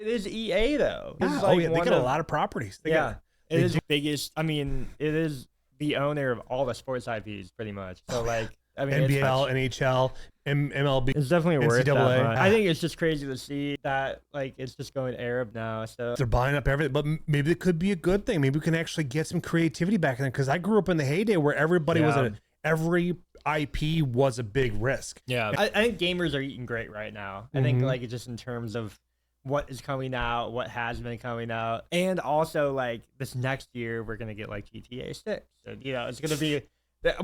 It is EA though. Yeah, It's like they got a lot of properties. They got, it is biggest. I mean, it is the owner of all the sports IPs pretty much. So like, I mean, NBL, NHL, MLB. It's definitely worth that NCAA. much. I think it's just crazy to see that like it's just going Arab now. So they're buying up everything, but maybe it could be a good thing. Maybe we can actually get some creativity back in there. Because I grew up in the heyday where everybody every IP was a big risk. Yeah, I think gamers are eating great right now. I think like just in terms of what is coming out, what has been coming out, and also like this next year we're gonna get like GTA 6. So it's gonna be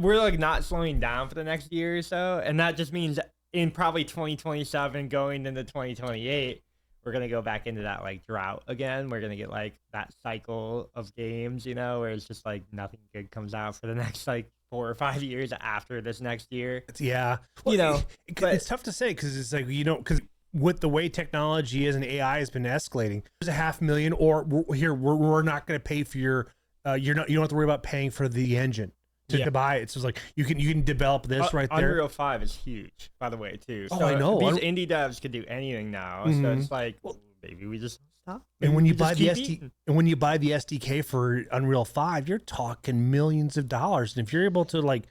we're like not slowing down for the next year or so, and that just means in probably 2027 going into 2028 we're gonna go back into that like drought again. We're gonna get like that cycle of games, where it's just like nothing good comes out for the next like 4 or 5 years after this next year. Yeah, well, it's tough to say because it's like because with the way technology is and AI has been escalating, there's $500,000, or we're not going to pay for your you don't have to worry about paying for the engine to buy it. So it's like you can develop this right there. Unreal 5 is huge, by the way, too. Oh, so I know. These indie devs can do anything now. So it's like, maybe we just stop. And when you buy the SDK for Unreal 5, you're talking millions of dollars. And if you're able to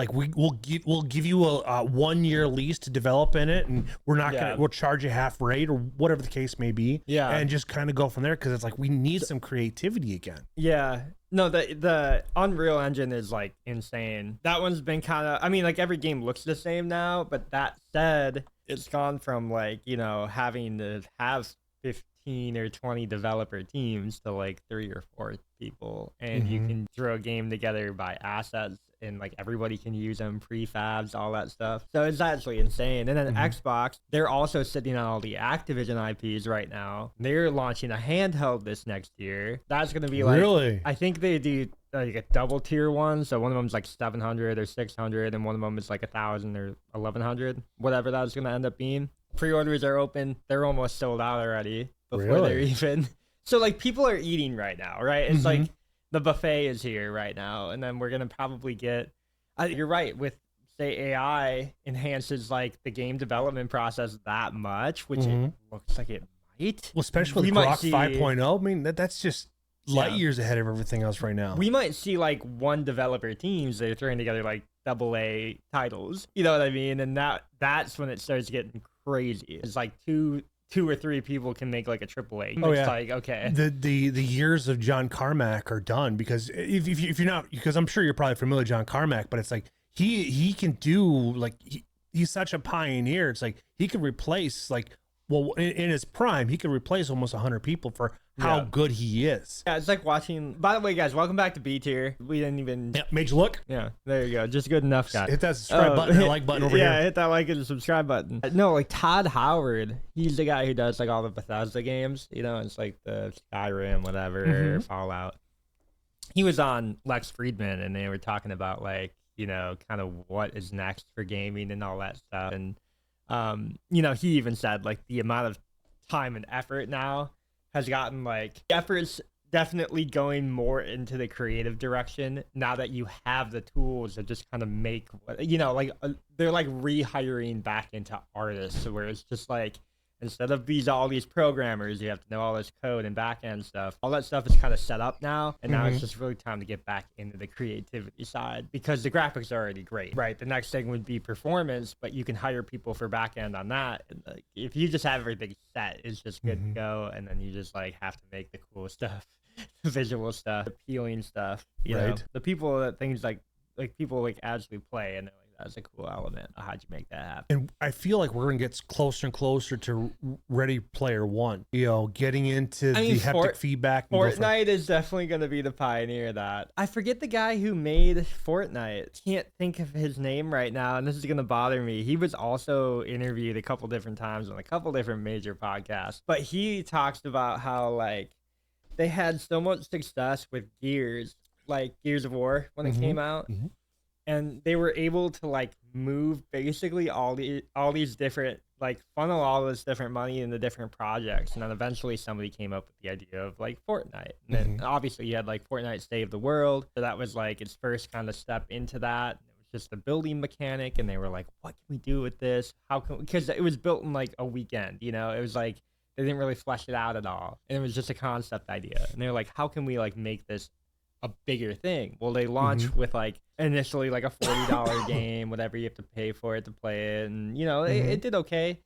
we'll give you a 1 year lease to develop in it, and we'll charge you half rate or whatever the case may be. Yeah, and just kind of go from there because it's like we need some creativity again. Yeah. No, the Unreal Engine is like insane. That one's been kind of, I mean, like every game looks the same now, but that said, it's gone from like, having to have 15 or 20 developer teams to like 3 or 4 people, and you can throw a game together by assets and like everybody can use them, prefabs, all that stuff. So it's actually insane. And then Xbox, they're also sitting on all the Activision IPs right now. They're launching a handheld this next year. That's going to be like, really? I think they do like a double tier one. So one of them's like 700 or 600, and one of them is like 1,000 or 1,100, whatever that's going to end up being. Pre-orders are open. They're almost sold out already before they're even. So like people are eating right now, right? It's like the buffet is here right now, and then we're gonna probably get. You're right. With say AI enhances like the game development process that much, which it looks like it might. Well, especially with Grok 5.0. I mean that's just light years ahead of everything else right now. We might see like one developer teams they're throwing together like AA titles. You know what I mean? And that's when it starts getting crazy. It's like two or 3 people can make like a AAA. It's like, okay. The years of John Carmack are done, because if you're not, because I'm sure you're probably familiar with John Carmack, but it's like he can do like he's such a pioneer. It's like he could replace in his prime, he could replace almost 100 people for how good he is. Yeah, it's like watching. By the way, guys, welcome back to Btier. We didn't even. Yeah, made you look. Yeah, there you go. Just good enough, guys. Hit that subscribe button, and like button over here. Yeah, hit that like and subscribe button. No, like Todd Howard. He's the guy who does like all the Bethesda games. It's like the Skyrim, whatever, Fallout. He was on Lex Friedman, and they were talking about like kind of what is next for gaming and all that stuff. And he even said like the amount of time and effort now has gotten like efforts definitely going more into the creative direction now that you have the tools to just kind of make they're like rehiring back into artists, where it's just like instead of all these programmers, you have to know all this code and back end stuff. All that stuff is kind of set up now, and now it's just really time to get back into the creativity side, because the graphics are already great, right? The next thing would be performance, but you can hire people for back end on that. And like, if you just have everything set, it's just good to go, and then you just like have to make the cool stuff, the visual stuff, appealing stuff. You know, the people that things like people like actually play, and they're like, that's a cool element. How'd you make that happen? And I feel like we're gonna get closer and closer to Ready Player One. Getting into the haptic feedback. Fortnite is definitely gonna be the pioneer of that. I forget the guy who made Fortnite. Can't think of his name right now, and this is gonna bother me. He was also interviewed a couple different times on a couple different major podcasts, but he talks about how like they had so much success with Gears, like Gears of War when it came out. And they were able to like move basically all these different, like funnel all this different money into different projects. And then eventually somebody came up with the idea of like Fortnite. And then obviously you had like Fortnite Save the World. So that was like its first kind of step into that. It was just a building mechanic. And they were like, what can we do with this? How can, because it was built in like a weekend, it was like, They didn't really flesh it out at all. And it was just a concept idea. And they were like, how can we like make this a bigger thing? Well, they launched with like initially like a $40 game, whatever you have to pay for it to play it. And, you know, it did okay.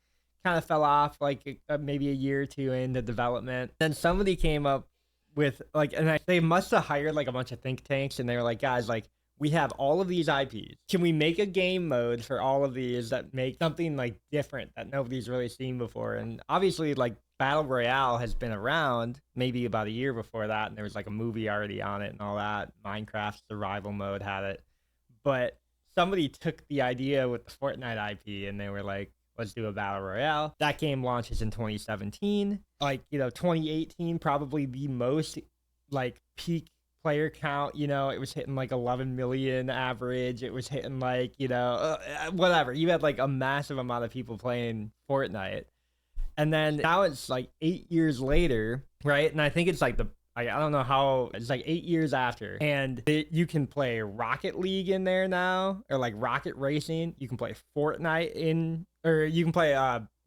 Kind of fell off like maybe a year or two into development. Then somebody came up with like, and they must have hired like a bunch of think tanks, and they were like, guys, like, we have all of these IPs. Can we make a game mode for all of these that make something like different that nobody's really seen before? And obviously, like, Battle Royale has been around maybe about a year before that, and there was like a movie already on it and all that. Minecraft survival mode had it. But somebody took the idea with the Fortnite IP, and they were like, let's do a Battle Royale. That game launches in 2017. Like, you know, 2018, probably the most like peak player count, you know, it was hitting like 11 million average. It was hitting like, you know, whatever. You had like a massive amount of people playing Fortnite. And then now it's like 8 years later, right? And I think it's like I don't know how, it's like 8 years after. And you can play Rocket League in there now, or like Rocket Racing. You can play Fortnite or you can play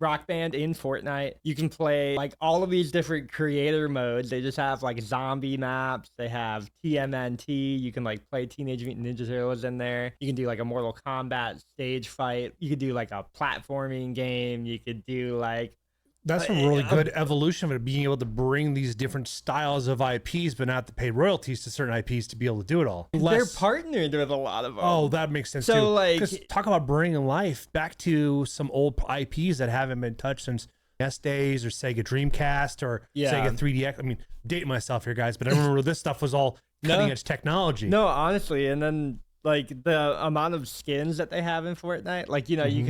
Rock Band in Fortnite. You can play like all of these different creator modes. They just have like zombie maps. They have TMNT. You can like play Teenage Mutant Ninja Turtles in there. You can do like a Mortal Kombat stage fight. You could do like a platforming game. You could do like, that's a really good evolution of it, being able to bring these different styles of IPs, but not to pay royalties to certain IPs to be able to do it all. They're partnered with a lot of them. Oh, that makes sense so, too. Like, talk about bringing life back to some old IPs that haven't been touched since NES days or Sega Dreamcast or Sega 3DX. I mean, dating myself here, guys, but I remember this stuff was all cutting edge technology. No, honestly, and then like the amount of skins that they have in Fortnite, like, you know, you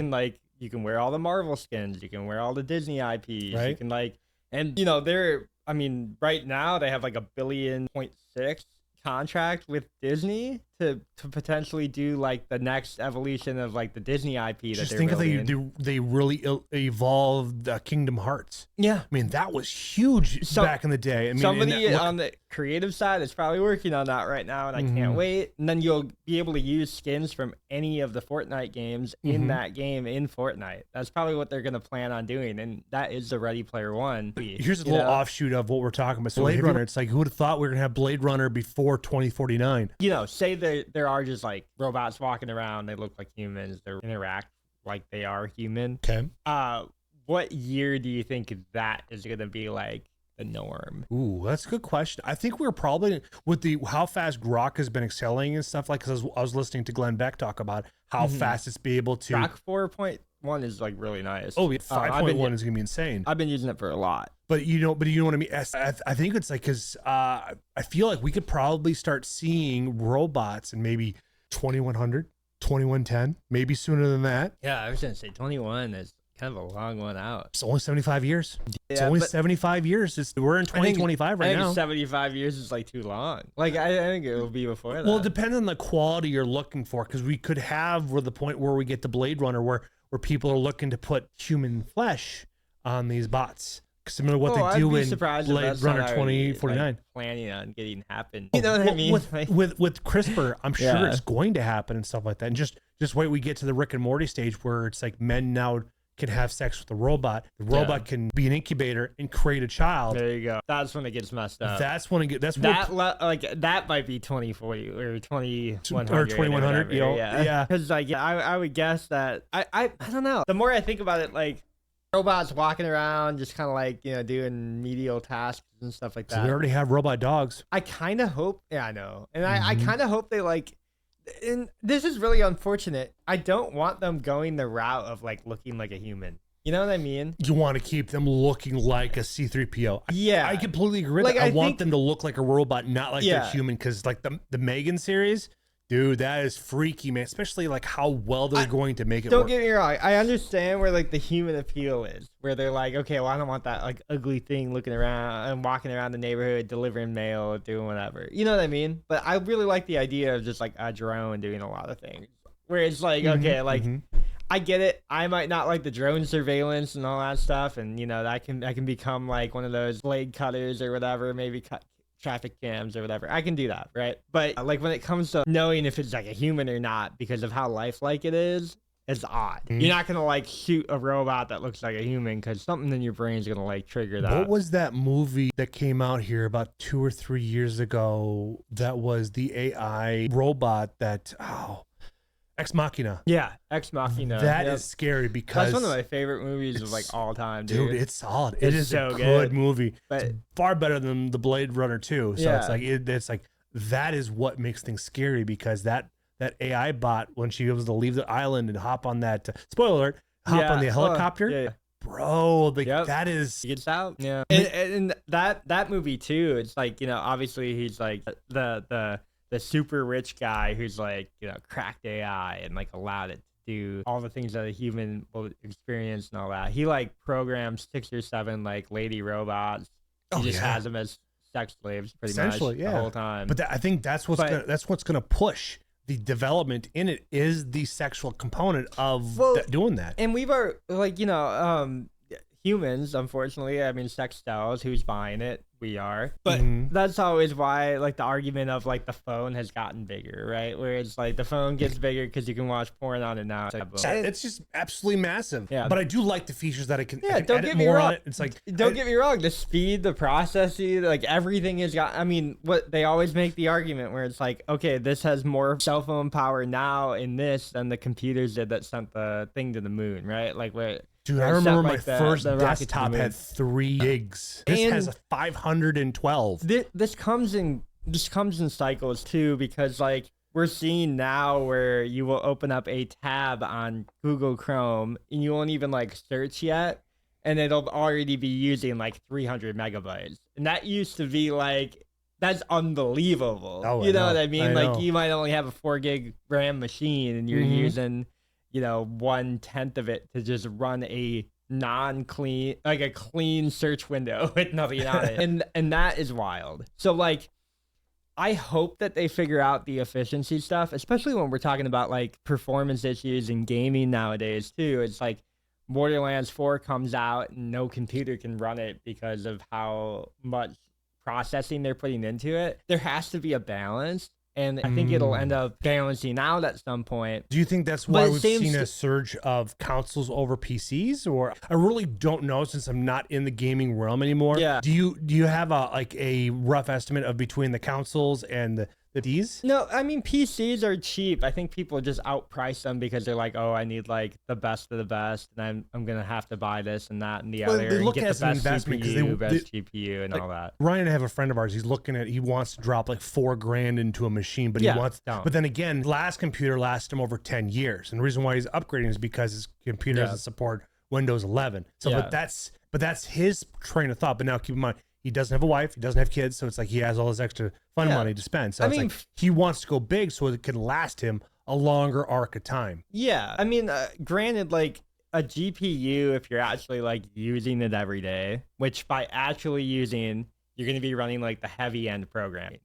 can wear all the Marvel skins. You can wear all the Disney IPs. Right. You can like, and you know, I mean, right now they have like $1.6 billion contract with Disney to potentially do like the next evolution of like the Disney IP. Just think of they really evolved Kingdom Hearts. Yeah, I mean that was huge back in the day. I mean, somebody on the creative side is probably working on that right now, and I can't wait. And then you'll be able to use skins from any of the Fortnite games in that game in Fortnite. That's probably what they're gonna plan on doing, and that is the Ready Player One. Here's a little offshoot of what we're talking about. So Blade Runner. It's like, who would have thought we were gonna have Blade Runner before 2049? You know, say there are just like robots walking around. They look like humans. They interact like they are human. Okay. What year do you think that is going to be like the norm? Ooh, that's a good question. I think we're probably with how fast Grok has been excelling and stuff, like, because I was listening to Glenn Beck talk about how fast it's be able to. Grok 4.1 is like really nice. Oh, yeah, 5.1 is gonna be insane. I've been using it for a lot. But you know what I mean. I think it's like, because I feel like we could probably start seeing robots in maybe 2100, 2110, maybe sooner than that. Yeah, I was gonna say 21 is kind of a long one out. It's only 75 years. It's Yeah, only 75 years. We're in 2025 right now. 75 years is like too long. Like I think it will be before that. Well, it depends on the quality you're looking for, because we could have the point where we get to Blade Runner where people are looking to put human flesh on these bots. Similar to what they do in Blade Runner 2049. Like, planning on getting happen. You know what I mean? With CRISPR, I'm sure it's going to happen and stuff like that. And just wait, we get to the Rick and Morty stage where it's like men now can have sex with a robot. The robot can be an incubator and create a child. There you go. That's when it gets messed up. That's when it gets. That might be 2040 or 2100 or 2100. You know, yeah. Because like I would guess that I don't know. The more I think about it, like, robots walking around just kind of like, you know, doing medial tasks and stuff like that. So we already have robot dogs. I kind of hope. Yeah, I know. And I kind of hope they like. And this is really unfortunate. I don't want them going the route of like looking like a human. You know what I mean? You want to keep them looking like a C-3PO. Yeah. I completely agree. Like, I want them to look like a robot, not like they're human. Because like the Megan series, dude, that is freaky, man. Especially like how well they're going to make it Don't work. get me wrong. I understand where like the human appeal is, where they're like, okay, well, I don't want that like ugly thing looking around and walking around the neighborhood, delivering mail, doing whatever. You know what I mean? But I really like the idea of just like a drone doing a lot of things, where it's like, okay, like I get it. I might not like the drone surveillance and all that stuff, and you know that can become like one of those blade cutters or whatever, maybe cut traffic cams or whatever. I can do that, right? But like when it comes to knowing if it's like a human or not because of how lifelike it is, it's odd. You're not gonna like shoot a robot that looks like a human because something in your brain is gonna like trigger that. What was that movie that came out here about 2 or 3 years ago? That was the AI robot that Ex Machina. Yeah, Ex Machina. That is scary because that's one of my favorite movies of like all time, dude. It's solid. It's It is so a good movie. But It's far better than the Blade Runner 2. So Yeah. it's like that is what makes things scary, because that AI bot, when she was to leave the island and hop on that spoiler alert, hop on the helicopter, yeah. bro, like Yep. that is He gets out. Yeah. And that movie too, it's like, you know, obviously he's like the super rich guy who's like, you know, cracked AI and like allowed it to do all the things that a human will experience and all that. He like programs 6 or 7 like lady robots. He just has them as sex slaves pretty much the whole time. But I think that's what's gonna push the development in it, is the sexual component of doing that. And we've like, you know, humans, unfortunately, I mean, sex sells. Who's buying it? We are. But that's always why, like, the argument of like the phone has gotten bigger, right? Where it's like the phone gets bigger because you can watch porn on it now. It's just absolutely massive. Yeah. But I do like the features that I can, don't edit get me more wrong. on it. It's like, don't get me wrong, the speed, the processing, like everything has got. I mean, what they always make the argument where it's like, okay, this has more cell phone power now in this than the computers did that sent the thing to the moon, right? Like where. Dude, I remember my first desktop had 3 gigs. This has a 512. This comes in cycles too, because like we're seeing now where you will open up a tab on Google Chrome and you won't even like search yet, and it'll already be using like 300 megabytes. And that used to be like, that's unbelievable. You know what I mean? Like you might only have a 4 gig RAM machine and you're using, you know, 1/10 of it to just run a non-clean, like a clean search window with nothing on it. And that is wild. So like, I hope that they figure out the efficiency stuff, especially when we're talking about like performance issues in gaming nowadays too. It's like Borderlands 4 comes out and no computer can run it because of how much processing they're putting into it. There has to be a balance. And I think it'll end up balancing out at some point. Do you think that's why we've seen a surge of consoles over PCs? Or I really don't know, since I'm not in the gaming realm anymore. Yeah. Do you have a rough estimate of between the consoles and the Ds? No, I mean, PCs are cheap. I think people just outprice them because they're like, oh, I need like the best of the best, and I'm gonna have to buy this and that and the other. They look and get at the best investment because CPU, best GPU, and like, all that. Ryan, I have a friend of ours. He wants to drop like $4,000 into a machine, but but then again, last computer lasted him over 10 years, and the reason why he's upgrading is because his computer doesn't support Windows 11. So, but that's his train of thought. But now keep in mind, he doesn't have a wife, he doesn't have kids, so it's like he has all this extra fun money to spend. So like he wants to go big so it can last him a longer arc of time. Yeah, I mean, granted, like a GPU, if you're actually like using it every day, which by actually using, you're going to be running like the heavy end programming.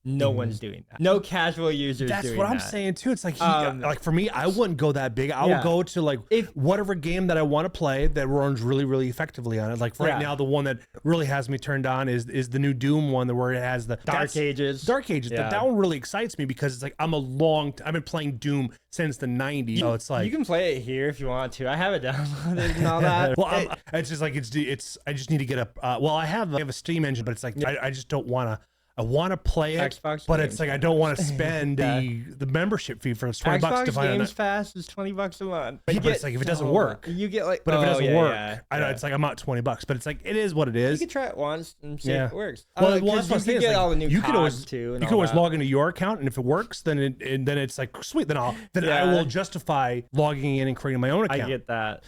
No one's doing that. No casual users. That's what I'm saying too. It's like like for me, I wouldn't go that big. I would go to like whatever game that I want to play that runs really, really effectively on it. Like right now, the one that really has me turned on is the new Doom one, where it has the Dark Ages. Yeah. That one really excites me because it's like I've been playing Doom since the 90s. So it's like you can play it here if you want to. I have it downloaded and all that. Well, it's just like it's. I just need to get I have a Steam engine, but it's like I just don't want to. I want to play it, Xbox but games. it's like I don't want to spend the membership fee for $20 to buy Games Pass is $20 a month. But it's like if it doesn't work, you get like. But if it doesn't work, I know it's like I'm out $20. But it's like it is what it is. You can try it once and see if it works. Well, that's what you can get all the new CODs too. You can always log into your account, and if it works, then it's like sweet. Then I will justify logging in and creating my own account. I get that.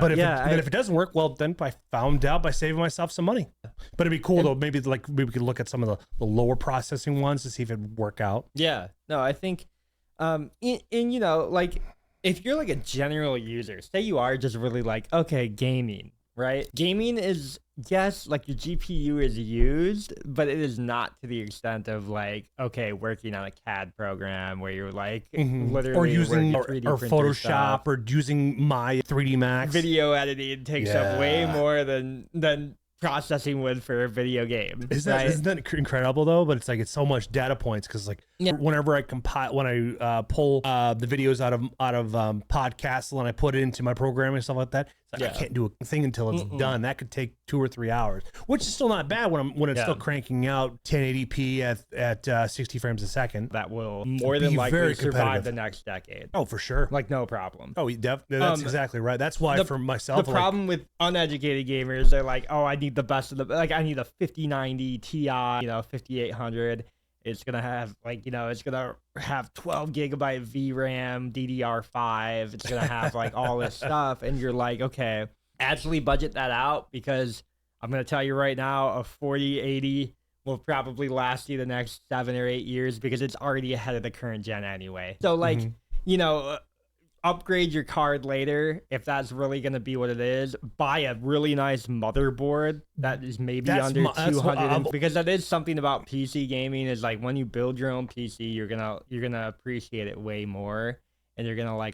But if it doesn't work, well, then I found out by saving myself some money. But it'd be cool though. Maybe we could look at some of the lower processing ones to see if it would work out. Yeah. No, I think, you know, like if you're like a general user, say you are just really like, okay, gaming, right? Gaming is, yes, like your GPU is used, but it is not to the extent of like, okay, working on a CAD program where you're like literally or using or Photoshop stuff. Or using my 3D Max. Video editing takes up way more than processing would for a video game. Isn't that incredible though? But it's like, it's so much data points, because like whenever I compile, when I pull the videos out of podcasts and I put it into my programming and stuff like that, it's like I can't do a thing until it's done. That could take 2 or 3 hours, which is still not bad when it's still cranking out 1080p at 60 frames a second. That will more than likely survive the next decade. Oh, for sure. Like no problem. Oh, that's exactly right. That's why for myself, the problem with uneducated gamers, they're like, oh, I need the best of the, like I need a 5090 Ti, 5800. It's gonna have it's gonna have 12 gigabyte VRAM, DDR5. It's gonna have like all this stuff, and you're like, okay, actually budget that out, because I'm gonna tell you right now, a 4080 will probably last you the next 7 or 8 years, because it's already ahead of the current gen anyway. So like, upgrade your card later if that's really going to be what it is. Buy a really nice motherboard that is maybe under 200, because that is something about PC gaming, is like when you build your own PC, you're gonna appreciate it way more, and you're gonna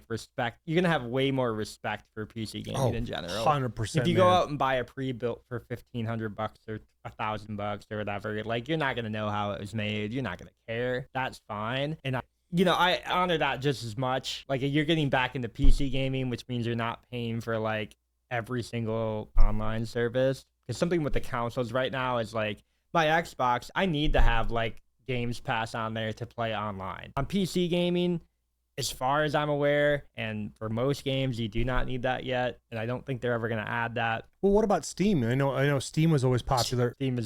you're gonna have way more respect for PC gaming in general. 100%. If you go out and buy a pre-built for $1,500 or $1,000 or whatever, like you're not gonna know how it was made. You're not gonna care. That's fine. And I honor that just as much. Like, you're getting back into PC gaming, which means you're not paying for like every single online service. Because something with the consoles right now is like, my Xbox, I need to have like Games Pass on there to play online. On PC gaming, as far as I'm aware, and for most games, you do not need that yet. And I don't think they're ever going to add that. Well, what about Steam? I know Steam was always popular. Steam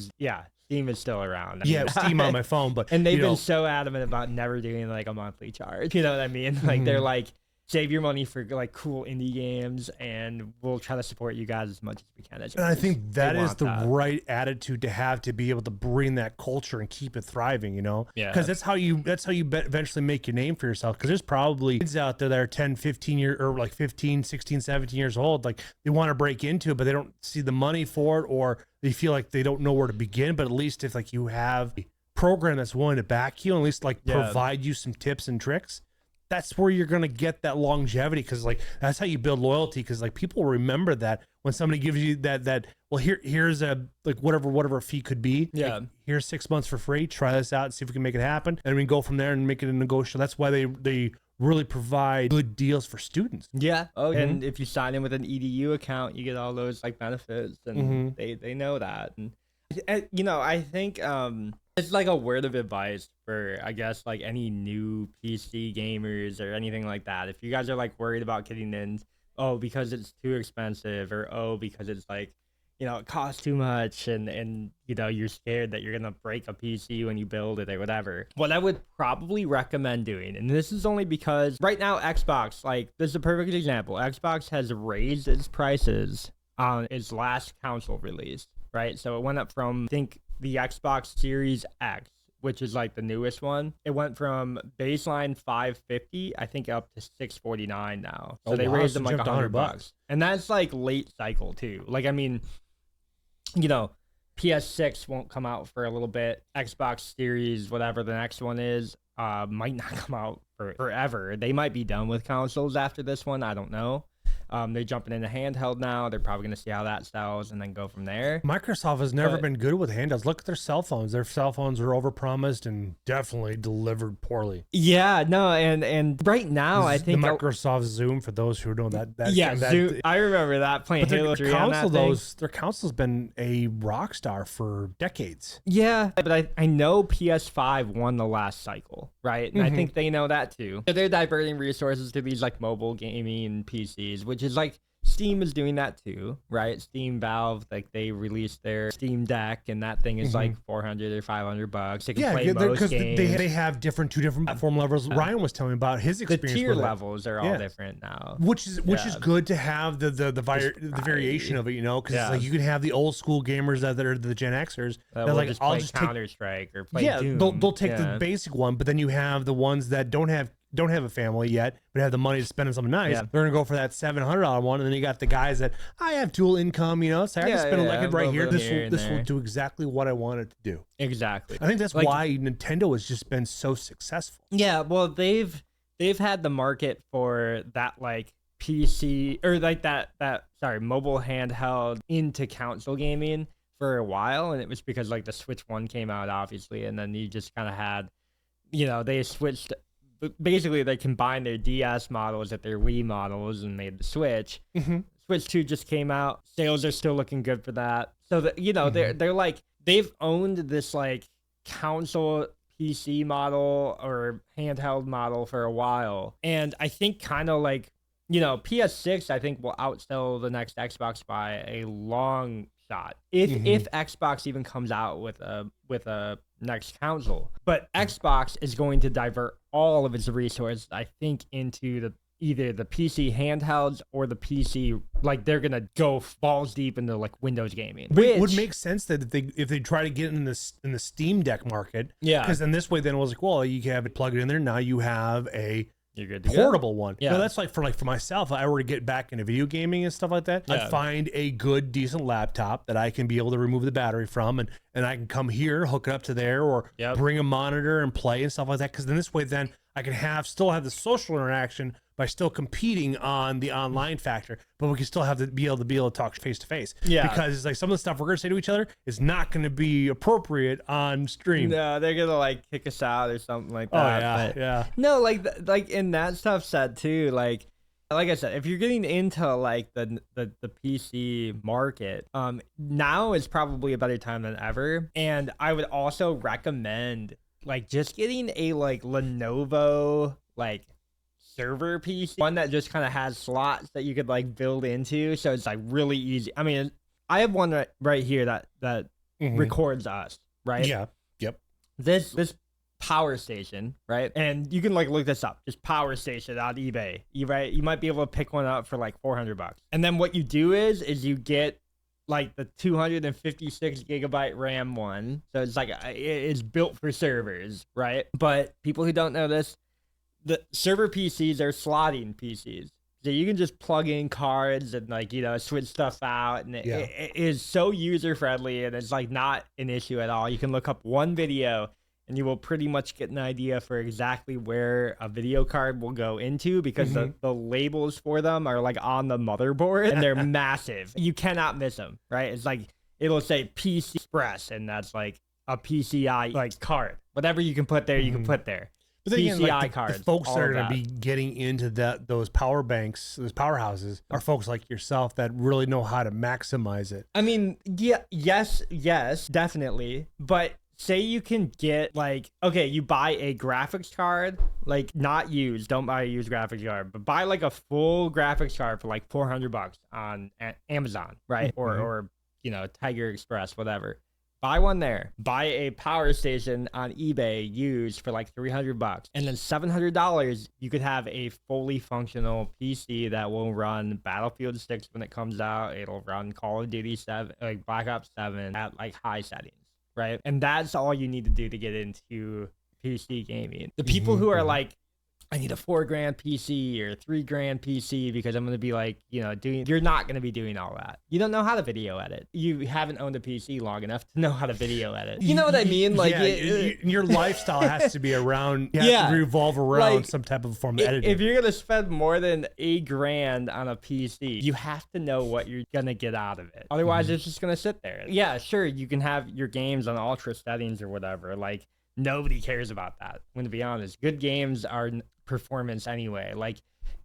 is still around. Steam on my phone, but and they've been so adamant about never doing like a monthly charge. You know what I mean? Like they're like, save your money for like cool indie games, and we'll try to support you guys as much as we can. And I think that is the right attitude to have, to be able to bring that culture and keep it thriving. Because that's how you eventually make your name for yourself. Because there's probably kids out there that are 10, 15 years, or like 15, 16, 17 years old. Like they want to break into it, but they don't see the money for it, or they feel like they don't know where to begin. But at least if like you have a program that's willing to back you, and at least like provide you some tips and tricks, that's where you're going to get that longevity. Because like that's how you build loyalty. Because like people remember that when somebody gives you that well, here's a like whatever fee could be, like, here's 6 months for free, try this out and see if we can make it happen, and we can go from there and make it a negotiable. That's why they really provide good deals for students. And if you sign in with an EDU account, you get all those like benefits, and they know that. And I think it's like a word of advice for, I guess, like any new PC gamers or anything like that. If you guys are like worried about getting in, because it's too expensive, or because it's like, it costs too much, and you're scared that you're gonna break a PC when you build it or whatever, what I would probably recommend doing, and this is only because right now Xbox, like, this is a perfect example. Xbox has raised its prices on its last console release, right? So it went up from, I think, the Xbox Series X, which is like the newest one. It went from baseline $550, I think, up to $649 now. So they raised them like $100. And that's like late cycle too. Like, I mean, PS6 won't come out for a little bit. Xbox Series, whatever the next one is, might not come out for forever. They might be done with consoles after this one. I don't know. They're jumping into handheld now. They're probably going to see how that sells and then go from there. Microsoft has never been good with handhelds. Look at their cell phones. Their cell phones were overpromised and definitely delivered poorly. Yeah, no, and right now I think the Microsoft Zoom, for those who know that. Zoom, I remember that, playing Halo 3 on that thing. Their console's been a rock star for decades. Yeah, but I know PS5 won the last cycle, right? And I think they know that too. So they're diverting resources to these like mobile gaming PCs, which is like Steam is doing that too, right? Steam, Valve, like they released their Steam Deck, and that thing is like $400 or $500. It can play most games. They have two different platform levels. Ryan was telling me about his experience. The tier levels are all different now, which is good to have the variation of it, because it's like you can have the old school gamers that are the Gen Xers that will like just I'll play just Counter-Strike or play Doom. They'll take the basic one, but then you have the ones that don't have a family yet, but have the money to spend on something nice. They're gonna go for that $700 one, and then you got the guys that I have dual income, so I can spend like right here. This will do exactly what I want it to do. Exactly. I think that's why Nintendo has just been so successful. Yeah, well, they've had the market for that like PC or like that mobile handheld into console gaming for a while, and it was because like the Switch 1 came out, obviously, and then you just kind of had, you know, they switched. Basically, they combined their DS models with their Wii models and made the Switch. Switch 2 just came out. Sales are still looking good for that. So that, you know, they're like, they've owned this like console PC model or handheld model for a while, and I think kind of like, you know, PS6 I think will outsell the next Xbox by a long shot if Xbox even comes out with a next console. But Xbox is going to divert all of its resources, I think, into either the PC handhelds or the PC, like they're gonna go balls deep into like Windows gaming. Which would make sense that if they try to get in the Steam Deck market, because then this way then it was like, well, you can have it plugged in there. Now you have a you're good to portable go. one. Yeah. So that's like for myself, if I were to get back into video gaming and stuff like that, I'd find a good, decent laptop that I can be able to remove the battery from, and I can come here, hook it up to there, or bring a monitor and play and stuff like that. Because then this way, then I can still have the social interaction by still competing on the online factor, but we can still have to be able to talk face to face. Yeah, because it's like some of the stuff we're gonna say to each other is not gonna be appropriate on stream. No, they're gonna like kick us out or something like that. Oh yeah. No, like in that stuff said too, like I said, if you're getting into like the PC market, now is probably a better time than ever. And I would also recommend like just getting a like Lenovo like server PC, one that just kind of has slots that you could like build into, so it's like really easy. I mean, I have one right here that records us, right? Yeah. Yep. This power station, right? And you can like look this up, just power station on eBay. You might be able to pick one up for like $400. And then what you do is you get like the 256 gigabyte RAM one. So it's like it's built for servers, right? But people who don't know this, the server PCs are slotting PCs. So you can just plug in cards and like, you know, switch stuff out, and it is so user friendly, and it's like not an issue at all. You can look up one video and you will pretty much get an idea for exactly where a video card will go into, because the labels for them are like on the motherboard and they're massive. You cannot miss them, right? It's like it'll say PC Express, and that's like a PCI like card. Whatever you can put there, you can put there. But then again, like cards, the folks that are going to be getting into those power banks, those powerhouses, are folks like yourself that really know how to maximize it. I mean, yes, definitely. But say you can get like, okay, you buy a graphics card, like not used, don't buy a used graphics card, but buy like a full graphics card for like $400 on Amazon, right? Or you know, Tiger Express, whatever. Buy one there. Buy a power station on eBay used for like $300, and then $700 you could have a fully functional PC that will run Battlefield 6 when it comes out. It'll run Call of Duty 7, like Black Ops 7 at like high settings, right? And that's all you need to do to get into PC gaming. The people who are like, I need a $4,000 PC or $3,000 PC because I'm going to be like, you know, you're not going to be doing all that. You don't know how to video edit. You haven't owned a PC long enough to know how to video edit. You know what I mean? Like your lifestyle has to be around, you have to revolve around like, some type of form of editing. If you're going to spend more than $1,000 on a PC, you have to know what you're going to get out of it. Otherwise, it's just going to sit there. Yeah, sure, you can have your games on ultra settings or whatever. Like, nobody cares about that. I'm going to be honest. Good games are performance anyway. Like,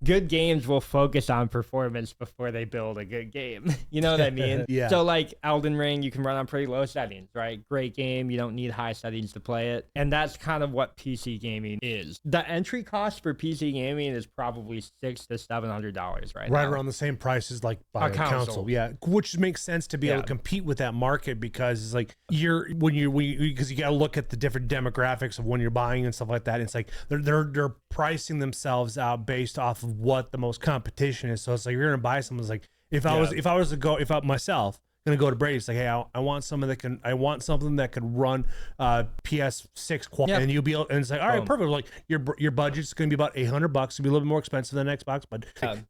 good games will focus on performance before they build a good game. You know what I mean? Yeah. So like Elden Ring, you can run on pretty low settings, right? Great game. You don't need high settings to play it. And that's kind of what PC gaming is. The entry cost for PC gaming is probably $600 to $700 right now. Around the same price as like buying a console. Yeah. Which makes sense to be able to compete with that market, because it's like because you got to look at the different demographics of when you're buying and stuff like that. It's like they're pricing themselves out based off of what the most competition is. So it's like you're gonna buy something. It's like if I was myself gonna go to Brady, it's like, hey, I want something that can run PS6 quality, and you'll be able, and it's like, all right, perfect. Like your budget's gonna be about $800. It'll be a little bit more expensive than Xbox, but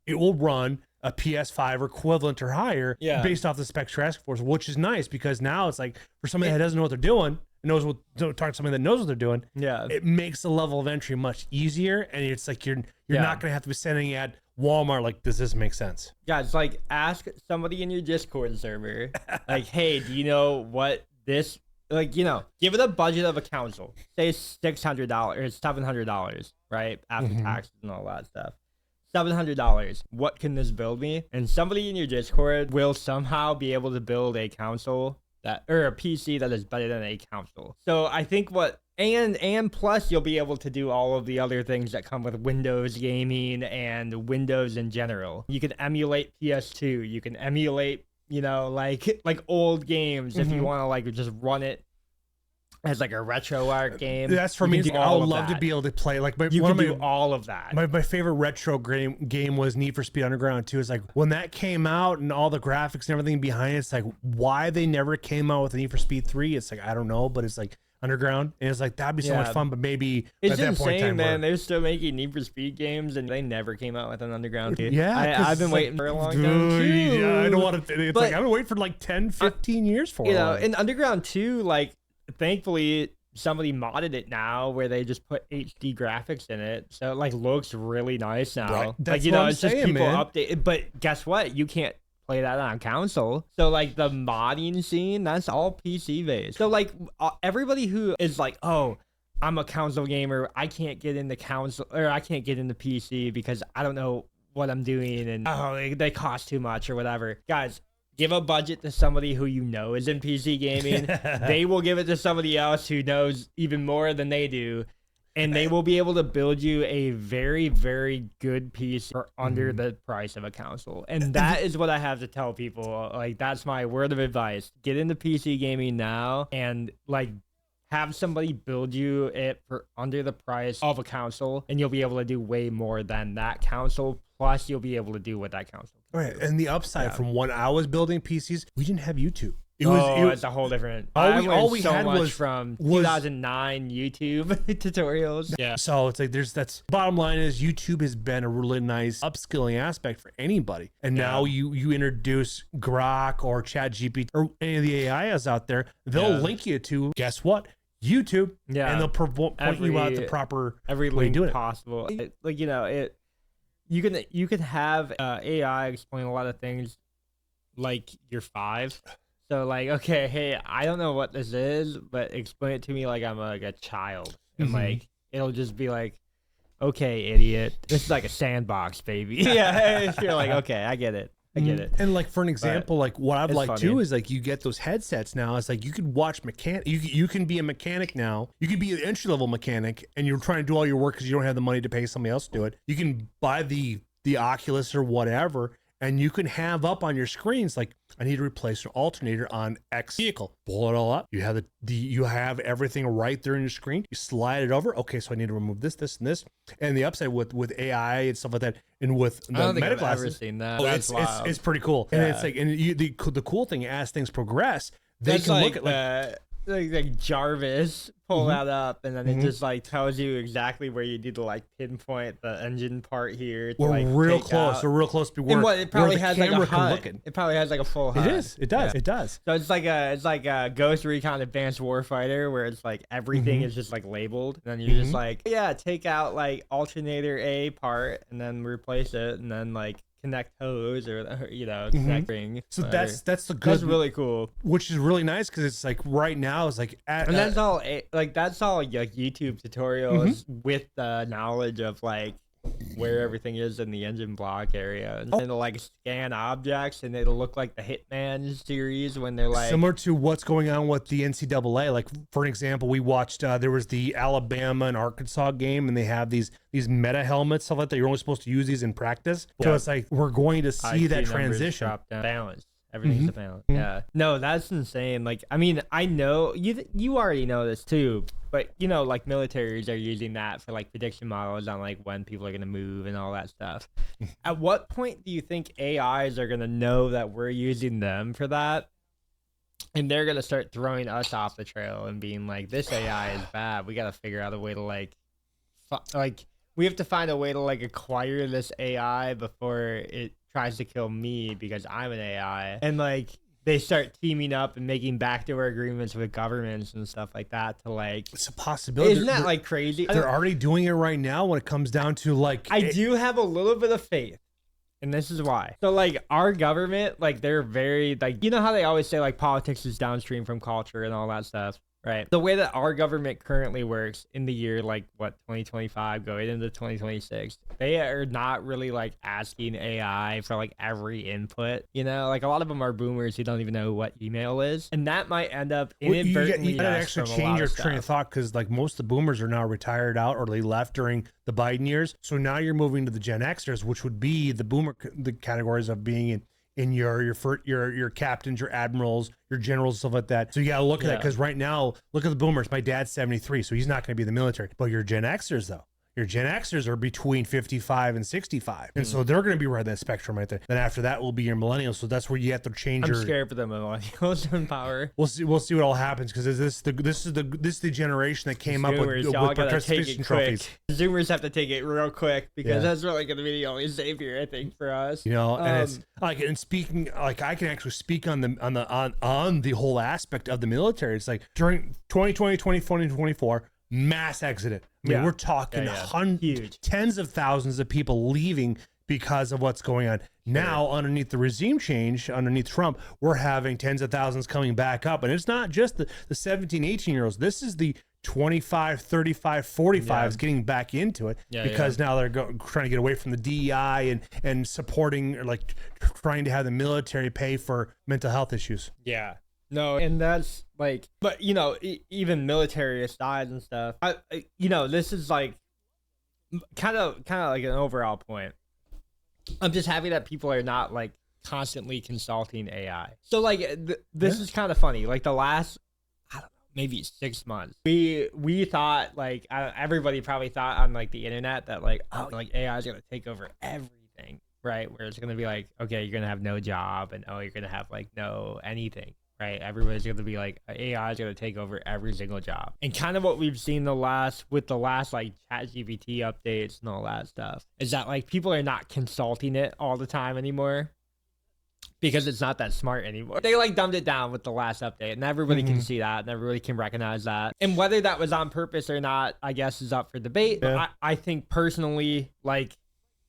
it will run a PS5 or equivalent or higher based off the specs you're asking for, which is nice, because now it's like for somebody that doesn't know what they're doing, talk to somebody that knows what they're doing, it makes the level of entry much easier, and it's like you're not going to have to be sending at Walmart, like, does this make sense? Yeah, it's like ask somebody in your Discord server, like, hey, do you know what this, like, give it a budget of a console. Say $600 or $700, right? After taxes and all that stuff. $700. What can this build me? And somebody in your Discord will somehow be able to build a console or a PC that is better than a console. So I think and plus you'll be able to do all of the other things that come with Windows gaming and Windows in general. You can emulate PS2. You can emulate, like old games if you want to like just run it as like a retro art game. That's for me. I would love to be able to play like you can do all of that. My favorite retro game was Need for Speed Underground 2. It's like when that came out and all the graphics and everything behind it, it's like why they never came out with Need for Speed 3. It's like I don't know, but it's like Underground, and it's like that'd be so much fun. But maybe it's at that insane, point in time, man. They're still making Need for Speed games, and they never came out with an Underground 2. Yeah, I've been waiting for a long time too. Yeah, I don't want to. It's like I've been waiting for like 10, 15 years for it. In Underground 2, like thankfully somebody modded it now where they just put HD graphics in it, so it like looks really nice now. Right. That's like what I'm it's saying, just people man. update. But guess what? You can't play that on console. So like the modding scene, that's all PC based. So like everybody who is like, oh, I'm a console gamer, I can't get into console or I can't get into PC because I don't know what I'm doing and they cost too much or whatever. Guys, give a budget to somebody who you know is in PC gaming. They will give it to somebody else who knows even more than they do. And they will be able to build you a very, very good piece for under the price of a console. And that is what I have to tell people. Like, that's my word of advice. Get into PC gaming now and, like, have somebody build you it for under the price of a console. And you'll be able to do way more than that console. Plus, you'll be able to do what that console can do. Right. And the upside from when I was building PCs, we didn't have YouTube. It's a whole different. All we had was from 2009 YouTube tutorials. Yeah. So it's like that's bottom line is YouTube has been a really nice upskilling aspect for anybody. And now you introduce Grok or ChatGPT or any of the AIs out there, they'll link you to guess what? YouTube. Yeah. And they'll point you out the proper every way link to do it. possible. Like you can have AI explain a lot of things like you're 5. So like, okay, hey, I don't know what this is, but explain it to me like I'm like a child. And like, it'll just be like, okay, idiot. This is like a sandbox, baby. Yeah, you're like, okay, I get it. I get it. And like, for an example, like what I'd like too is like you get those headsets now. It's like you can watch you can be a mechanic now. You can be an entry-level mechanic and you're trying to do all your work because you don't have the money to pay somebody else to do it. You can buy the Oculus or whatever, and you can have up on your screens like, I need to replace an alternator on X vehicle. Pull it all up. You have you have everything right there in your screen. You slide it over. Okay, so I need to remove this, this, and this. And the upside with AI and stuff like that, and with the meta glasses, I've ever seen that. It's pretty cool. And it's like, and the cool thing as things progress, they can look at like Jarvis, pull that up, and then it just like tells you exactly where you need to like pinpoint the engine part here. We're real close. We're real close to where it probably has like a HUD. It probably has like a full HUD. It is. It does. Yeah. It does. So it's like a Ghost Recon Advanced Warfighter where it's like everything is just like labeled. And then you're just like, take out like alternator A part and then replace it, and then like connect hose or connect ring. So that's the good. That's really cool. Which is really nice because it's like right now it's like and that's all like YouTube tutorials with the knowledge of like where everything is in the engine block area, and it'll like scan objects and it'll look like the Hitman series when they're like similar to what's going on with the NCAA. Like for an example, we watched there was the Alabama and Arkansas game, and they have these meta helmets, stuff like that. You're only supposed to use these in practice. So it's like we're going to see that transition. Balance. Everything's a balance. Yeah. No, that's insane. Like, I mean, I know you already know this too, but like militaries are using that for like prediction models on like when people are going to move and all that stuff. At what point do you think AIs are going to know that we're using them for that? And they're going to start throwing us off the trail and being like, this AI is bad. We got to figure out a way to we have to find a way to like acquire this AI before it tries to kill me because I'm an AI. And like they start teaming up and making backdoor agreements with governments and stuff like that to like, it's a possibility. Isn't that like crazy? They're already doing it right now when it comes down to like, I do have a little bit of faith And this is why. So like our government, like they're very like, you know how they always say like politics is downstream from culture and all that stuff, right? The way that our government currently works in the year like what 2025 going into 2026, they are not really like asking AI for like every input, you know? Like a lot of them are boomers who don't even know what email is, and that might end up inadvertently you gotta actually change your train of thought, because like most of the boomers are now retired out, or they left during the Biden years. So now you're moving to the Gen Xers, which would be the categories of being in your captains, your admirals, your generals, stuff like that. So you gotta look at that, because right now, look at the boomers. My dad's 73, so he's not gonna be in the military. But your Gen Xers though. Your Gen Xers are between 55 and 65. And so they're going to be right in that spectrum right there. Then after that will be your millennials. So that's where you have to change I'm scared for the millennials in power. We'll see what all happens, because this is the generation that came up with participation trophies. Zoomers have to take it real quick, because that's really going to be the only savior, I think, for us. You know, and it's like, and speaking, like I can actually speak on the whole aspect of the military. It's like during 2020, 2024, mass exodus. I mean, we're talking huge tens of thousands of people leaving because of what's going on. Now, underneath the regime change, underneath Trump, we're having tens of thousands coming back up. And it's not just the 17, 18-year-olds. This is the 25, 35, 45s getting back into it, because now they're trying to get away from the DEI and supporting, or like trying to have the military pay for mental health issues. Yeah. No, and that's like, but you know, even military aside and stuff, you know, this is like kind of like an overall point. I'm just happy that people are not like constantly consulting AI. So like this is kind of funny. Like the last, I don't know, maybe 6 months, we thought like everybody probably thought on like the internet that like, oh, like AI is gonna take over everything, right? Where it's gonna be like, okay, you're gonna have no job, and oh, you're gonna have like no anything. Right, everybody's going to be like, AI is going to take over every single job. And kind of what we've seen with the last like ChatGPT updates and all that stuff is that like people are not consulting it all the time anymore, because it's not that smart anymore. They like dumbed it down with the last update, and everybody can see that, and everybody can recognize that. And whether that was on purpose or not, I guess is up for debate. But I think personally, like,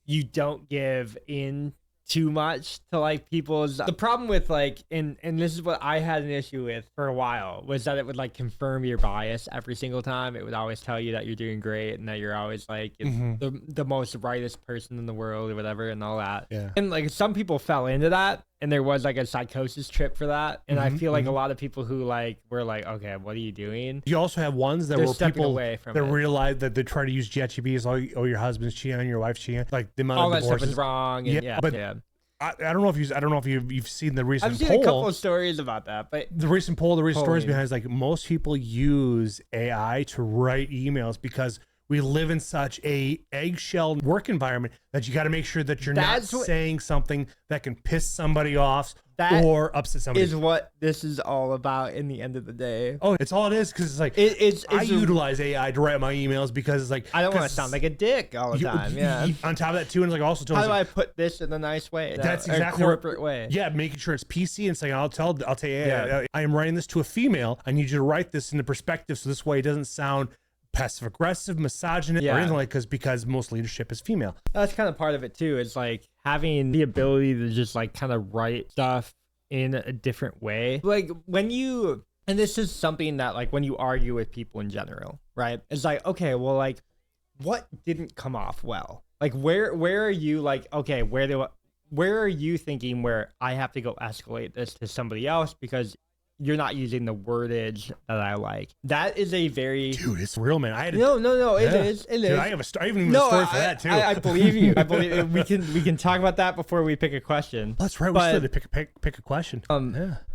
you don't give in too much to like the problem with like, and this is what I had an issue with for a while, was that it would like confirm your bias every single time. It would always tell you that you're doing great and that you're always like the most brightest person in the world or whatever and all that. And like some people fell into that, and there was like a psychosis trip for that. And I feel like a lot of people who like were like, okay, what are you doing? You also have ones that were people away from that realize that they try to use ChatGPT as, oh, your husband's cheating on your wife's cheating, like the amount all of that stuff is wrong. And but I don't know if you've seen the recent poll. I've seen a couple of stories about that, but the recent stories behind it is like most people use AI to write emails, because we live in such a eggshell work environment that you got to make sure that you're not saying something that can piss somebody off or upset somebody. Is what this is all about in the end of the day. Oh, it's all it is, because it's like I utilize AI to write my emails, because it's like I don't want to sound like a dick all the time. On top of that too, and it's like also how do I put this in a nice way? That's exactly a corporate way. Yeah, making sure it's PC and saying I'll tell AI, I am writing this to a female. I need you to write this in the perspective, so this way it doesn't sound passive aggressive, misogynist, or anything like, because most leadership is female. That's kind of part of it too. It's like having the ability to just like kind of write stuff in a different way. Like when you, and this is something that like when you argue with people in general, right? It's like, okay, well, like what didn't come off well? Like where are you like, okay, where are you thinking where I have to go escalate this to somebody else because you're not using the wordage that I like? That is a very... Dude, it's real, man. No, it is. It Dude, is. I have a story for that, too. I believe you. I believe we can talk about that before we pick a question. That's right. We still need to pick a question.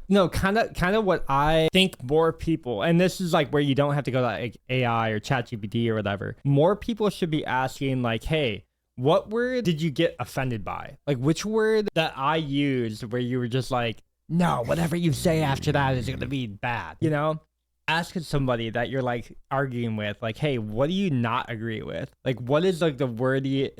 No, kind of what I think more people, and this is like where you don't have to go to like AI or ChatGPT or whatever. More people should be asking like, hey, what word did you get offended by? Like which word that I used where you were just like, no, whatever you say after that is going to be bad, you know? Ask somebody that you're like arguing with, like, hey, what do you not agree with? Like, what is like the verbiage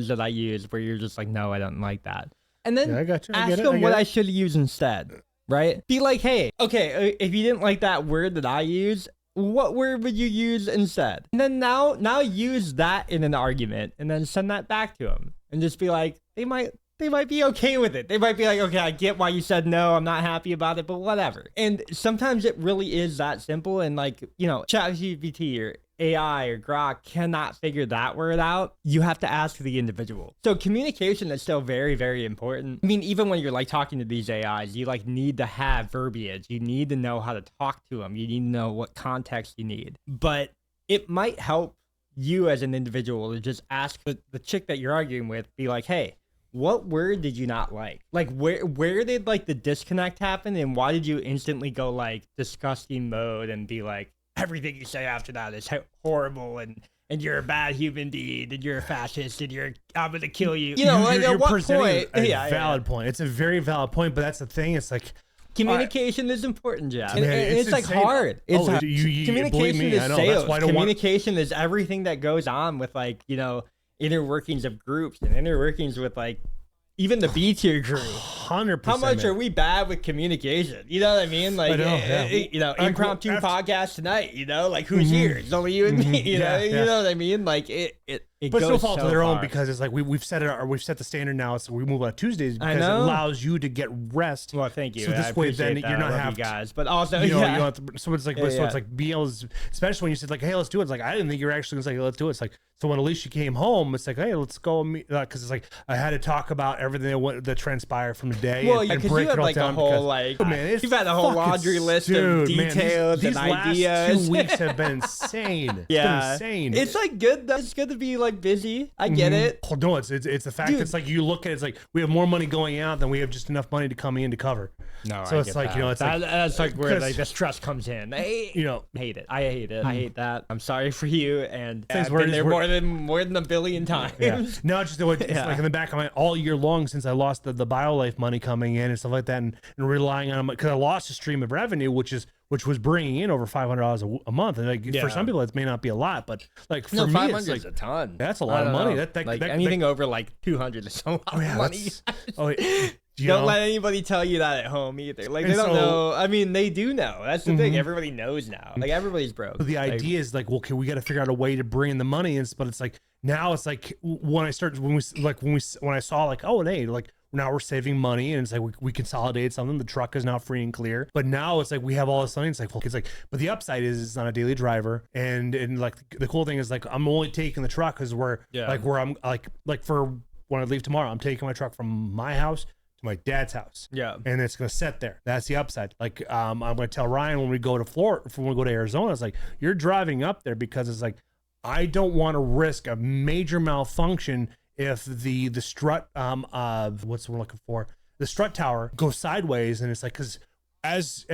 that I use where you're just like, no, I don't like that. And then ask them what I should use instead, right? Be like, hey, okay, if you didn't like that word that I use, what word would you use instead? And then now use that in an argument and then send that back to them. and just be like, they might be okay with it. They might be like, okay, I get why you said no. I'm not happy about it, but whatever. And sometimes it really is that simple. And like, ChatGPT or AI or Grok cannot figure that word out. You have to ask the individual. So communication is still very, very important. I mean, even when you're like talking to these AIs, you like need to have verbiage. You need to know how to talk to them. You need to know what context you need. But it might help you as an individual to just ask the chick that you're arguing with, be like, hey, what word did you not like? Like where did like the disconnect happen, and why did you instantly go like disgusting mode and be like, everything you say after that is horrible, and you're a bad human being, and you're a fascist, and I'm gonna kill you. Like at what point? Valid point. It's a very valid point, but that's the thing. It's like communication is important, Jeff. Man, it's like hard. It's hard. Communication me, is sales. Communication want... is everything that goes on with like inner workings of groups and inner workings with like even the Btier crew. 100%. How much are we bad with communication? You know what I mean? Like, impromptu podcast tonight, like who's here? It's only you and me, you know what I mean? Like it but goes no fault so to their far. own, because it's like we've set the standard now, so we move on Tuesdays because it know. allows you to get rest. Well, thank you. So this way, then you're not having guys, but also you don't have to, so it's like so it's like being able to, especially when you said like, hey, let's do it. It's like I didn't think you were actually gonna say let's do it. It's like, so when Alicia came home, it's like, hey, let's go meet, because it's like I had to talk about everything that transpired from the day. Well, because you had like a whole like, you've had a whole laundry list of details and ideas. Last 2 weeks have been insane. It's been insane. It's like good. It's good to be like busy. I get it. Oh, no, it's the fact that it's like you look at it, it's like we have more money going out than we have just enough money to come in to cover. No, so it's like that. That's like where like the stress comes in. I hate it. I hate that. I'm sorry for you, and I've been there more than a billion times. Yeah. No, it's just like in the back of my all year long since I lost the BioLife money coming in and stuff like that, and relying on them because I lost a stream of revenue, which was bringing in over $500 a month, and like for some people it may not be a lot, but like for me, 500 it's like is a ton. That's a lot of money. That anything over like 200 is a lot of money. Don't let anybody tell you that at home either. Like they don't know. I mean, they do know. That's the thing. Everybody knows now. Like everybody's broke. The idea is like, well, okay, we got to figure out a way to bring in the money, but it's like now it's like when I saw like, oh, hey, like now we're saving money, and it's like we consolidated something. The truck is now free and clear, but now it's like we have all this money. It's like, well, but the upside is it's not a daily driver, and like the cool thing is like I'm only taking the truck because where I'm like for when I leave tomorrow, I'm taking my truck from my house to my dad's house. Yeah. And it's going to sit there. That's the upside. Like, I'm going to tell Ryan when we go to Florida, when we go to Arizona, it's like, you're driving up there because it's like, I don't want to risk a major malfunction if the strut, what's the word I'm looking for? The strut tower goes sideways. And it's like, cause as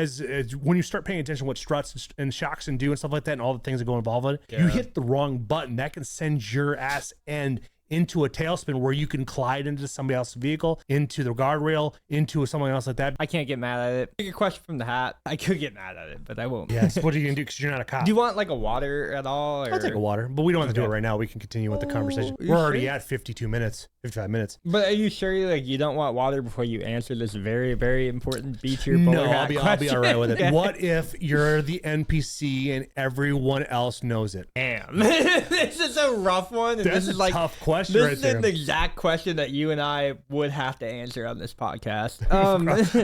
when you start paying attention to what struts and shocks and do and stuff like that, and all the things that go involved in it, you hit the wrong button. That can send your ass end into a tailspin where you can collide into somebody else's vehicle, into the guardrail, into someone else like that. I can't get mad at it. Take a question from the hat. I could get mad at it, but I won't. Yes. What are you gonna do? Because you're not a cop. Do you want like a water at all? I'll take a water, but we don't have to do it right now. We can continue with the conversation. We're already at 55 minutes. But are you sure you don't want water before you answer this very, very important Btier bowler hat question? I'll be all right with it. What if you're the NPC and everyone else knows it? Damn. This is a rough one. And That's this is a tough question this right is there. the exact question that you and I would have to answer on this podcast.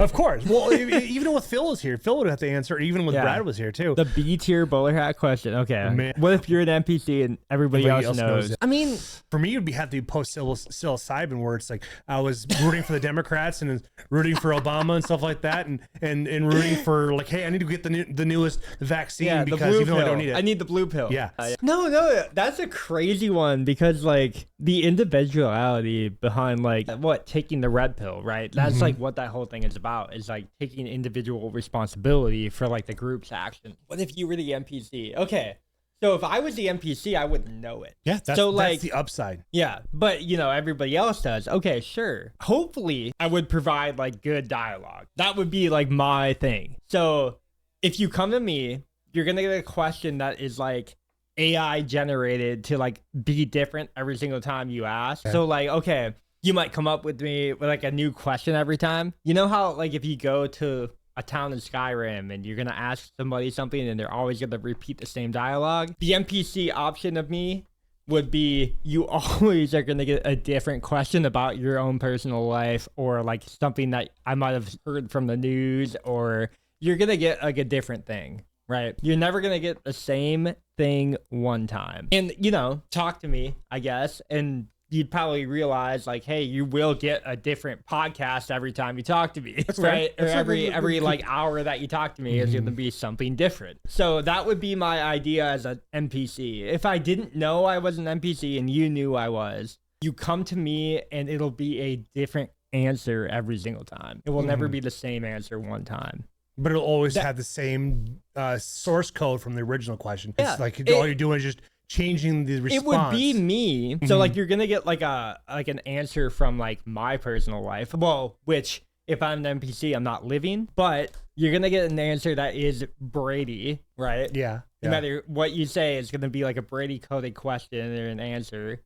Of course. Well, even with Phil was here, Phil would have to answer. Even when Brad was here too. The Btier bowler hat question. Okay. Man. What if you're an NPC and everybody else knows? I mean, for me, it'd have to be post psilocybin, where it's like I was rooting for the Democrats and rooting for Obama and stuff like that, and rooting for like, hey, I need to get the newest vaccine because even though I don't need it, I need the blue pill. Yeah. No, that's a crazy one because like the individuality behind like taking the red pill, right? That's like what that whole thing is about. Is like taking individual responsibility for like the group's action. What if you were the NPC? Okay. So if I was the NPC, I wouldn't know it. Yeah, that's the upside. Yeah, but everybody else does. Okay, sure. Hopefully, I would provide like good dialogue. That would be like my thing. So if you come to me, you're gonna get a question that is like AI generated to like be different every single time you ask. Okay. So like, okay, you might come up with me with like a new question every time. You know how like if you go to a town in Skyrim and you're gonna ask somebody something and they're always gonna repeat the same dialogue? The NPC option of me would be you always are going to get a different question about your own personal life, or like something that I might have heard from the news, or you're going to get like a different thing, right? You're never going to get the same thing one time. And, you know, talk to me, I guess, and you'd probably realize like, hey, you will get a different podcast every time you talk to me, right? Or every like hour that you talk to me is going to be something different. So that would be my idea as an NPC. If I didn't know I was an NPC and you knew I was, you come to me and it'll be a different answer every single time. It will never be the same answer one time. But it'll always have the same source code from the original question. Yeah, It's like all you're doing is just changing the response. It would be me. So like you're gonna get like an answer from like my personal life. Well, which if I'm an NPC, I'm not living, but you're gonna get an answer that is Brady, right? Yeah. No matter what you say, it's gonna be like a Brady coded question or an answer.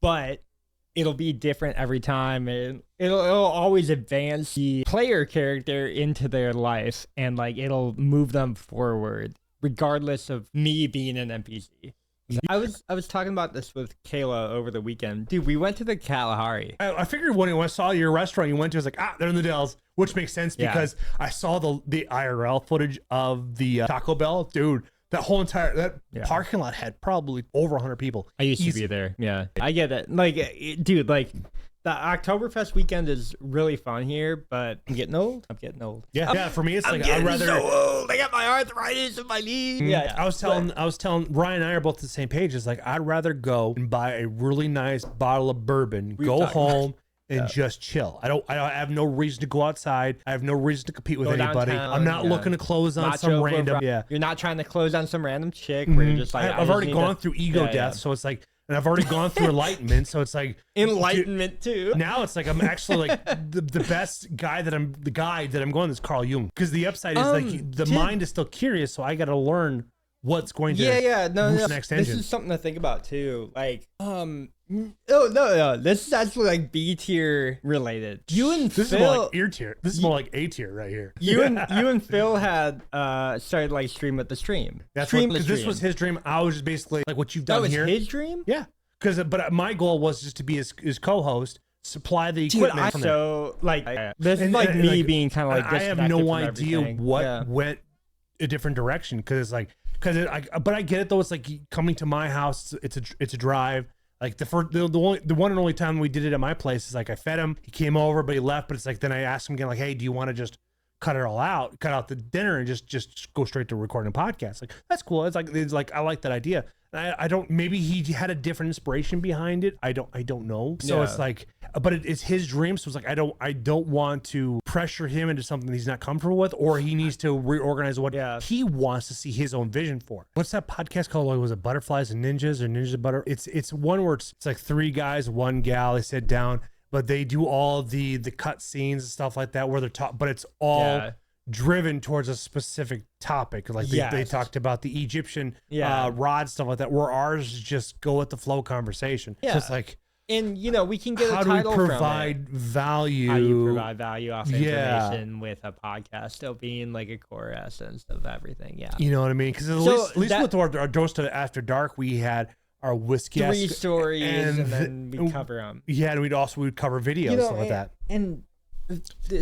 But it'll be different every time, and it'll always advance the player character into their life, and like it'll move them forward regardless of me being an NPC. I was talking about this with Kayla over the weekend. Dude, we went to the Kalahari. I figured when I saw your restaurant you went to, I was like, they're in the Dells, which makes sense because I saw the IRL footage of the Taco Bell. Dude, that whole entire parking lot had probably over 100 people. I used to be there. Yeah, I get it. Like, dude, like the Oktoberfest weekend is really fun here, but I'm getting old. Yeah, for me it's like I'd rather. So old. I got my arthritis in my knee. Yeah. I was telling Ryan and I are both the same page. It's like I'd rather go and buy a really nice bottle of bourbon, go home and just chill. I have no reason to go outside. I have no reason to compete with anybody. Downtown, I'm not looking to close on some random. You're not trying to close on some random chick where you're just like, I've already gone through ego death, so it's like. And I've already gone through enlightenment, so it's like enlightenment too. Now it's like I'm actually like the best guy that I'm going is Carl Jung, because the upside is like the mind is still curious, so I got to learn what's going to boost the next engine. This is something to think about too. Like no, this is actually like B tier related. You and this Phil, is more like ear tier. This is more like A tier right here. You and Phil had started like stream with the stream. That's because this was his dream. I was just basically like what you've done here. That was his dream. Yeah, but my goal was just to be his co-host, supply the equipment. This is like me being kind of like. I have no idea what went a different direction because it's like but I get it though. It's like coming to my house. It's a drive. Like the one and only time we did it at my place is like I fed him, he came over, but he left. But it's like then I asked him again, like, hey, do you want to just cut out the dinner and just go straight to recording a podcast? Like that's cool. It's like I like that idea. I don't. Maybe he had a different inspiration behind it. I don't know. So it's like, but it's his dream. So it's like I don't want to pressure him into something he's not comfortable with, or he needs to reorganize what he wants to see his own vision for. What's that podcast called? Was it Butterflies and Ninjas or Ninja Butter? It's one where it's like 3 guys, 1 gal. They sit down, but they do all the cut scenes and stuff like that where they're but it's all. Driven towards a specific topic, like they talked about the Egyptian rod stuff like that, where ours just go with the flow conversation. So it's like, and we can get how a title do we provide from it. Value? How you provide value off information with a podcast still being like a core essence of everything. Yeah, you know what I mean? Because at least with our Dose to After Dark, we had our whiskey 3 stories, and then we cover them. Yeah, and we'd cover videos and stuff like that. And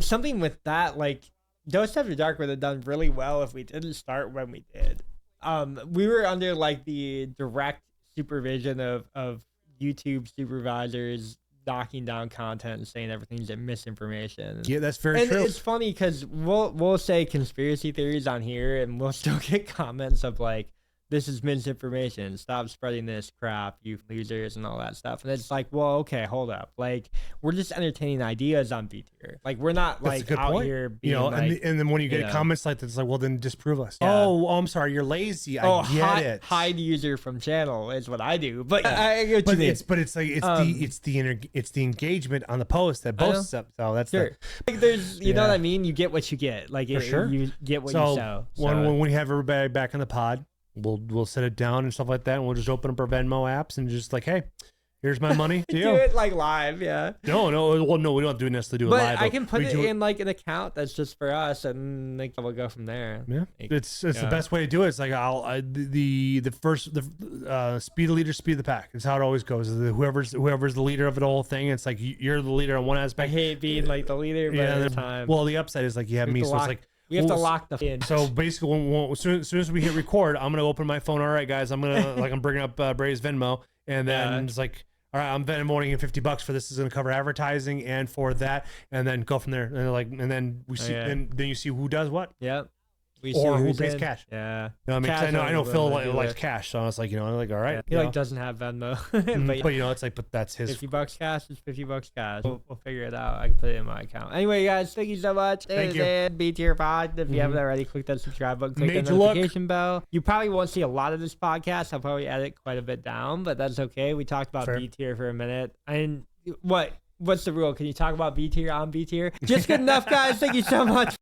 something with that, like. Dose After Dark would have done really well if we didn't start when we did. We were under like the direct supervision of YouTube supervisors knocking down content and saying everything's misinformation. Yeah, that's very true. It's funny because we'll say conspiracy theories on here and we'll still get comments of like, this is misinformation. Stop spreading this crap, you losers, and all that stuff. And it's like, well, okay, hold up. Like, we're just entertaining ideas on Btier. Like, we're not like out here being like, and then when you get comments like that, it's like, well, then disprove us. Yeah. Oh, I'm sorry, you're lazy. I get it. Hide user from channel is what I do. But I get what you mean. It's the engagement on the post that boasts up. So that's like there's you know what I mean. You get what you get. Like you get what you sow. When we have everybody back in the pod. We'll set it down and stuff like that, and we'll just open up our Venmo apps and just like, hey, Here's my money to Do you. it like live, yeah. No, well, no, we don't do necessarily do it But live. I can put we it do in like an account that's just for us, and like we'll go from there. Yeah, Like, it's the best way to do it. It's like the speed the leader, speed the pack. It's how it always goes. Whoever's the leader of the whole thing. It's like you're the leader on one I aspect. hate being like the leader, but at the time, Well, the upside is like you have me, so it's like we have to lock the in. So basically, as soon as we hit record, I'm gonna open my phone. All right, guys, I'm bringing up Bray's Venmo, and then it's like, all right, I'm Venmoing him $50 for this. Is gonna cover advertising and for that, and then go from there. And then we see, and then you see who does what. Yep. Or who pays cash. Yeah. You know what I mean? 'Cause I know Phil likes cash, so I was like, all right. Yeah. He like doesn't have Venmo, but it's like, but that's his. $50 cash is $50 cash. We'll figure it out. I can put it in my account. Anyway, guys, thank you so much. Thank you. Btier Pod. If you haven't already, click that subscribe button, click Made the you look. notification bell. You probably won't see a lot of this podcast. I'll probably edit quite a bit down, but that's okay. We talked about Btier for a minute. And what's the rule? Can you talk about Btier on Btier? Just good enough, guys. Thank you so much.